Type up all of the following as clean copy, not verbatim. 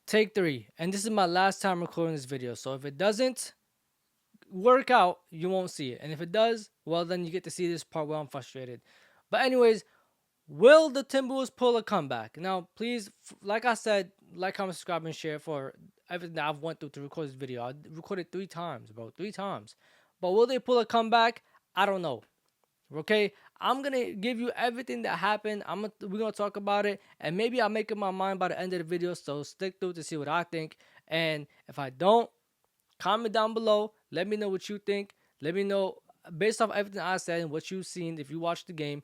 Take three. And this is my last time recording this video. So if it doesn't work out, you won't see it. And if it does, well, then you get to see this part where I'm frustrated. But anyways, will the Timberwolves pull a comeback? Now, please, like I said, like, comment, subscribe, and share for everything that I've went through to record this video. I recorded 3 times, bro. 3 times. But will they pull a comeback? I don't know. Okay, I'm gonna give you everything that happened. We're gonna talk about it, and maybe I'll make up my mind by the end of the video. So stick through to see what I think. And if I don't, comment down below. Let me know what you think. Let me know based off everything I said and what you've seen. If you watched the game,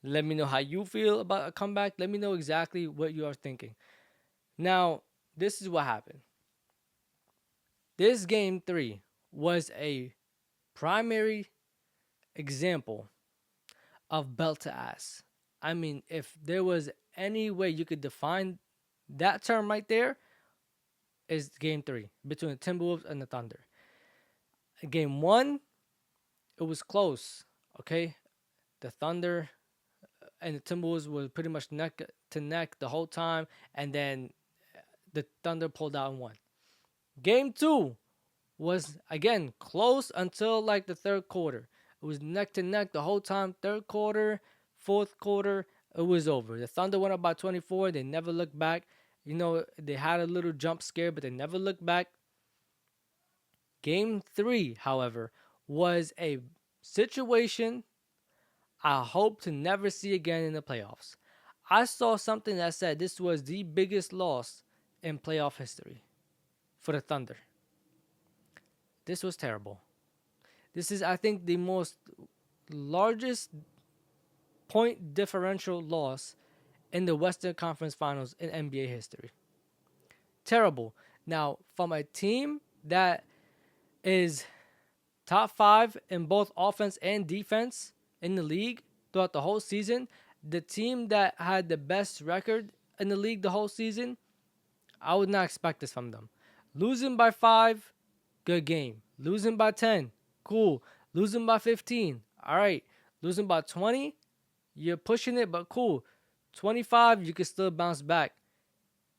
let me know how you feel about a comeback. Let me know exactly what you are thinking. Now, this is what happened. This game 3 was a primary example of belt to ass. I mean, if there was any way you could define that term right there, is game 3 between the Timberwolves and the Thunder. Game 1, it was close. Okay, the Thunder and the Timberwolves were pretty much neck to neck the whole time, and then the Thunder pulled out and won. Game 2 was again close until like the third quarter. It was neck to neck the whole time. Third quarter, fourth quarter, it was over. The Thunder went up by 24. They never looked back. You know, they had a little jump scare, but they never looked back. Game 3, however, was a situation I hope to never see again in the playoffs. I saw something that said this was the biggest loss in playoff history for the Thunder. This was terrible. This is, I think, the most largest point differential loss in the Western Conference Finals in NBA history. Terrible. Now, from a team that is top 5 in both offense and defense in the league throughout the whole season, the team that had the best record in the league the whole season, I would not expect this from them. Losing by 5, good game. Losing by 10, cool. Losing by 15, all right. Losing by 20, you're pushing it, but cool. 25, you can still bounce back.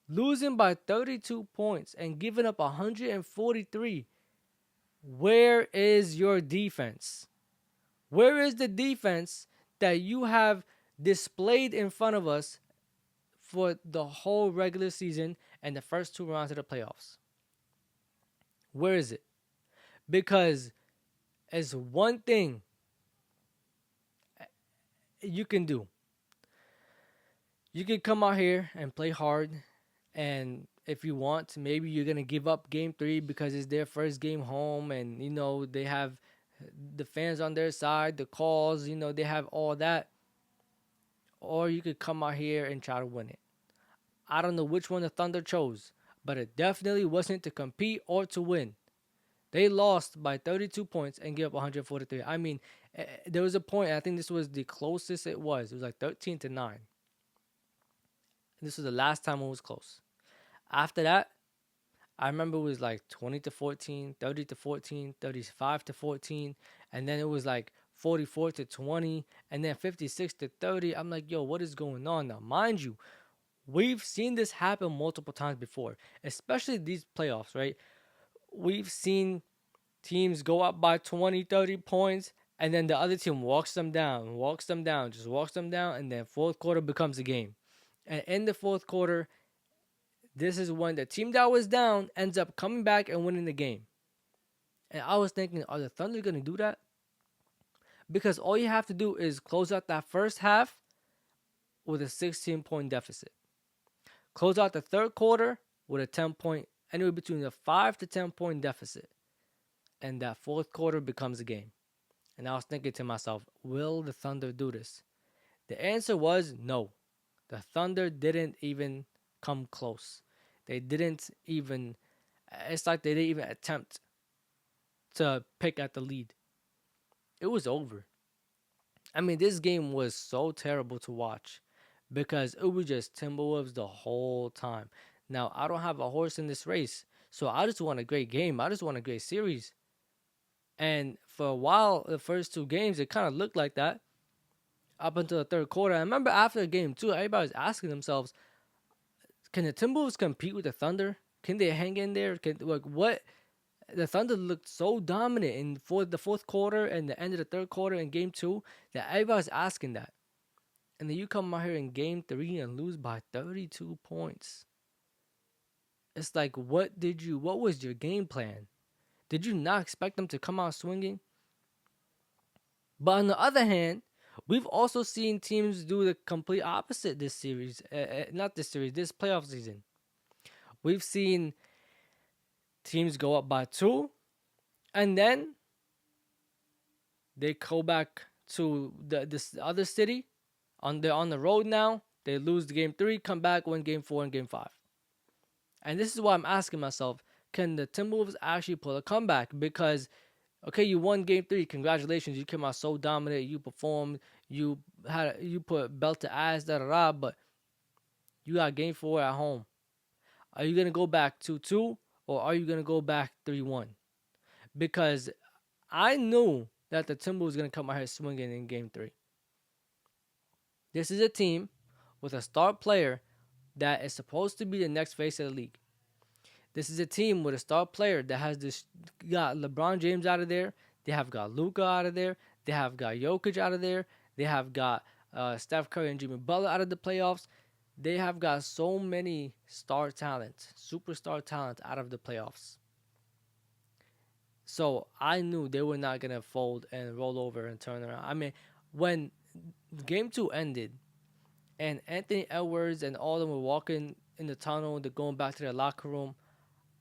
Losing by 32 points and giving up 143, where is your defense? Where is the defense that you have displayed in front of us for the whole regular season and the first 2 rounds of the playoffs? Where is it? Because it's one thing you can do. You can come out here and play hard, and if you want, maybe you're going to give up game 3 because it's their first game home, and you know they have the fans on their side, the calls, you know, they have all that. Or you could come out here and try to win it. I don't know which one the Thunder chose, but it definitely wasn't to compete or to win. They lost by 32 points and gave up 143. I mean, there was a point, I think this was the closest it was. It was like 13-9. This was the last time it was close. After that, I remember it was like 20-14, 30-14, 35-14, and then it was like 44-20, and then 56-30. I'm like, yo, what is going on now? Mind you, we've seen this happen multiple times before, especially these playoffs, right? We've seen teams go up by 20, 30 points, and then the other team walks them down, just walks them down, and then fourth quarter becomes a game. And in the fourth quarter, this is when the team that was down ends up coming back and winning the game. And I was thinking, are the Thunder going to do that? Because all you have to do is close out that first half with a 16-point deficit. Close out the third quarter with a 10-point, anywhere between a 5 to 10-point deficit. And that fourth quarter becomes a game. And I was thinking to myself, will the Thunder do this? The answer was no. The Thunder didn't even come close. They didn't even, it's like they didn't even attempt to pick at the lead. It was over. I mean, this game was so terrible to watch because it was just Timberwolves the whole time. Now, I don't have a horse in this race, so I just want a great game. I just want a great series. And for a while, the first 2 games, it kind of looked like that up until the third quarter. I remember after game 2, everybody was asking themselves, can the Timberwolves compete with the Thunder? Can they hang in there? Can like what? The Thunder looked so dominant in for the fourth quarter and the end of the third quarter in Game 2 that everybody's asking that. And then you come out here in Game 3 and lose by 32 points. It's like, what was your game plan? Did you not expect them to come out swinging? But on the other hand, we've also seen teams do the complete opposite this series. Not this series, this playoff season. We've seen teams go up by 2, and then they go back to this other city. They're on the road now. They lose the Game 3, come back, win Game 4 and Game 5. And this is why I'm asking myself, can the Timberwolves actually pull a comeback? Because, okay, you won Game 3. Congratulations. You came out so dominant. You performed. You put belt to ass, da-da-da. But you got Game 4 at home. Are you going to go back 2-2 or are you going to go back 3-1? Because I knew that the Timberwolves was going to come out here swinging in Game 3. This is a team with a star player that is supposed to be the next face of the league. This is a team with a star player that has got LeBron James out of there. They have got Luka out of there. They have got Jokic out of there. They have got Steph Curry and Jimmy Butler out of the playoffs. They have got so many star talent, superstar talent out of the playoffs. So I knew they were not going to fold and roll over and turn around. I mean, when Game 2 ended and Anthony Edwards and all of them were walking in the tunnel, they're going back to their locker room,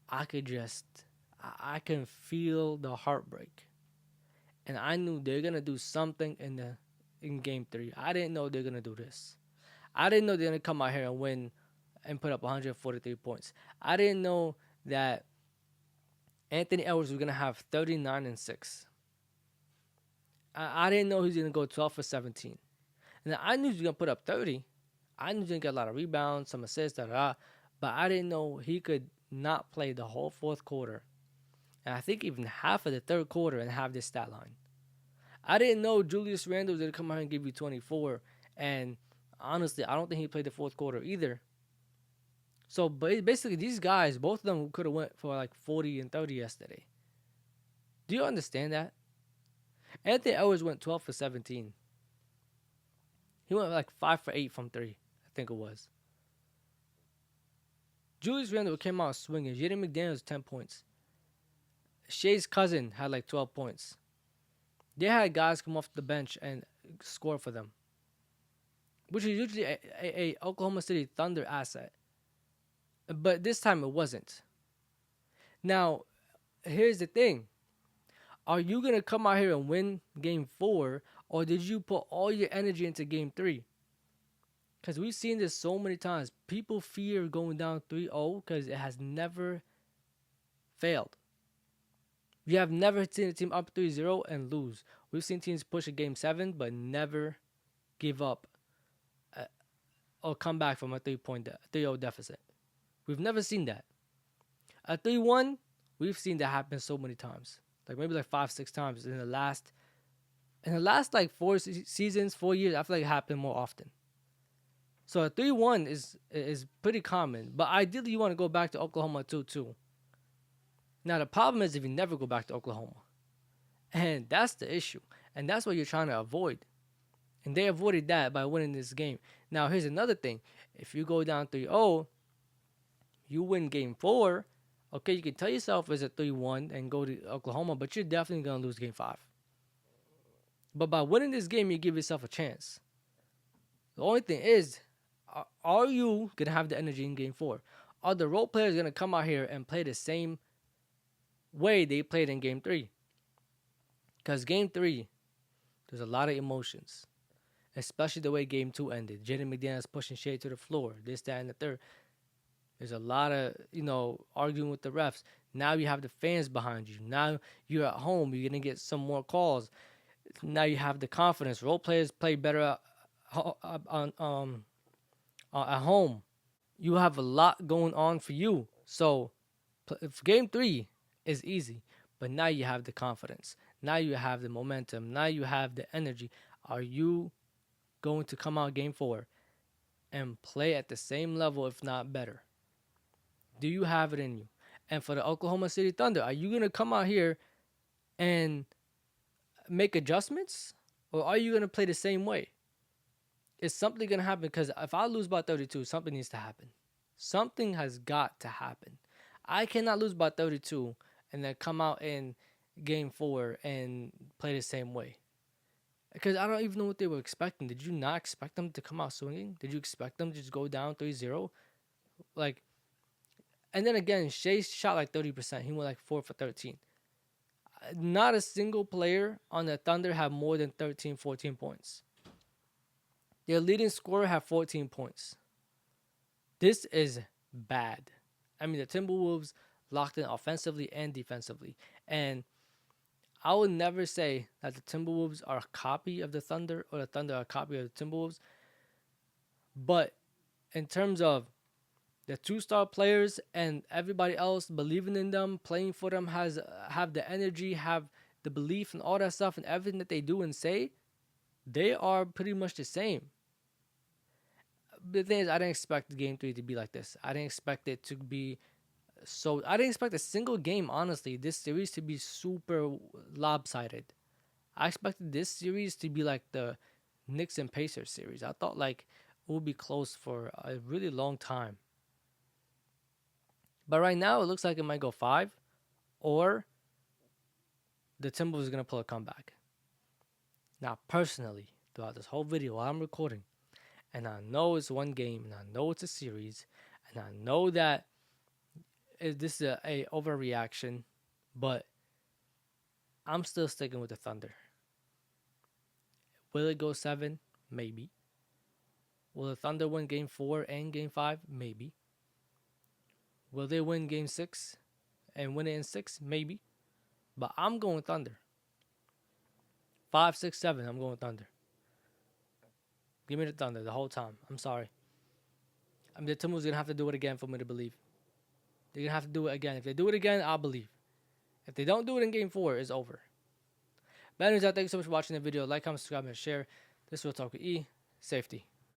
I can feel the heartbreak. And I knew they're going to do something in Game 3. I didn't know they're going to do this. I didn't know they're going to come out here and win and put up 143 points. I didn't know that Anthony Edwards was going to have 39 and 6. I didn't know he was going to go 12 for 17. And I knew he was going to put up 30. I knew he was going to get a lot of rebounds, some assists, but I didn't know he could not play the whole fourth quarter. And I think even half of the third quarter and have this stat line. I didn't know Julius Randle was going to come out and give you 24. And honestly, I don't think he played the fourth quarter either. So basically, these guys, both of them could have went for like 40 and 30 yesterday. Do you understand that? Anthony Edwards went 12 for 17. He went like 5 for 8 from 3, I think it was. Julius Randle came out swinging. Jaden McDaniels, 10 points. Shea's cousin had like 12 points. They had guys come off the bench and score for them, which is usually a Oklahoma City Thunder asset. But this time it wasn't. Now, here's the thing. Are you going to come out here and win Game 4, or did you put all your energy into Game 3? Because we've seen this so many times. People fear going down 3-0 because it has never failed. We have never seen a team up 3-0 and lose. We've seen teams push a Game 7 but never give up or come back from a 3-0 deficit. We've never seen that. At 3-1, we've seen that happen so many times. Like maybe like 5-6 times in the last like 4 seasons, 4 years. I feel like it happened more often. So a 3-1 is pretty common. But ideally you want to go back to Oklahoma 2-2. Now the problem is if you never go back to Oklahoma. And that's the issue. And that's what you're trying to avoid. And they avoided that by winning this game. Now here's another thing. If you go down 3-0, you win Game 4, okay, you can tell yourself it's a 3-1 and go to Oklahoma, but you're definitely going to lose Game 5. But by winning this game, you give yourself a chance. The only thing is, are you going to have the energy in Game 4? Are the role players going to come out here and play the same way they played in Game 3? Because Game 3, there's a lot of emotions, especially the way Game 2 ended. Jaden McDaniels pushing Shea to the floor, this, that, and the third. There's a lot of, arguing with the refs. Now you have the fans behind you. Now you're at home. You're going to get some more calls. Now you have the confidence. Role players play better at home. You have a lot going on for you. So if Game 3 is easy, but now you have the confidence. Now you have the momentum. Now you have the energy. Are you going to come out Game 4 and play at the same level, if not better? Do you have it in you? And for the Oklahoma City Thunder, are you gonna come out here and make adjustments, or are you gonna play the same way? Is something gonna happen? Because if I lose by 32, something needs to happen. Something has got to happen. I cannot lose by 32 and then come out in game 4 and play the same way. Because I don't even know what they were expecting. Did you not expect them to come out swinging? Did you expect them to just go down 3-0? Like, and then again, Shea shot like 30%. He went like 4 for 13. Not a single player on the Thunder had more than 13, 14 points. Their leading scorer had 14 points. This is bad. I mean, the Timberwolves locked in offensively and defensively. And I would never say that the Timberwolves are a copy of the Thunder or the Thunder are a copy of the Timberwolves. But in terms of the two-star players and everybody else believing in them, playing for them, have the energy, have the belief and all that stuff, and everything that they do and say, they are pretty much the same. The thing is, I didn't expect game 3 to be like this. I didn't expect it to be so. I didn't expect a single game, honestly, this series to be super lopsided. I expected this series to be like the Knicks and Pacers series. I thought like it would be close for a really long time. But right now, it looks like it might go 5, or the Timberwolves are going to pull a comeback. Now, personally, throughout this whole video while I'm recording, and I know it's one game, and I know it's a series, and I know that this is a overreaction, but I'm still sticking with the Thunder. Will it go 7? Maybe. Will the Thunder win game 4 and game 5? Maybe. Will they win game 6 and win it in 6? Maybe. But I'm going Thunder. 5, 6, 7, I'm going Thunder. Give me the Thunder the whole time. I'm sorry. I mean, the Timberwolves are going to have to do it again for me to believe. They're going to have to do it again. If they do it again, I'll believe. If they don't do it in game 4, it's over. But anyways, thank you so much for watching the video. Like, comment, subscribe, and share. This was Talk with E. Safety.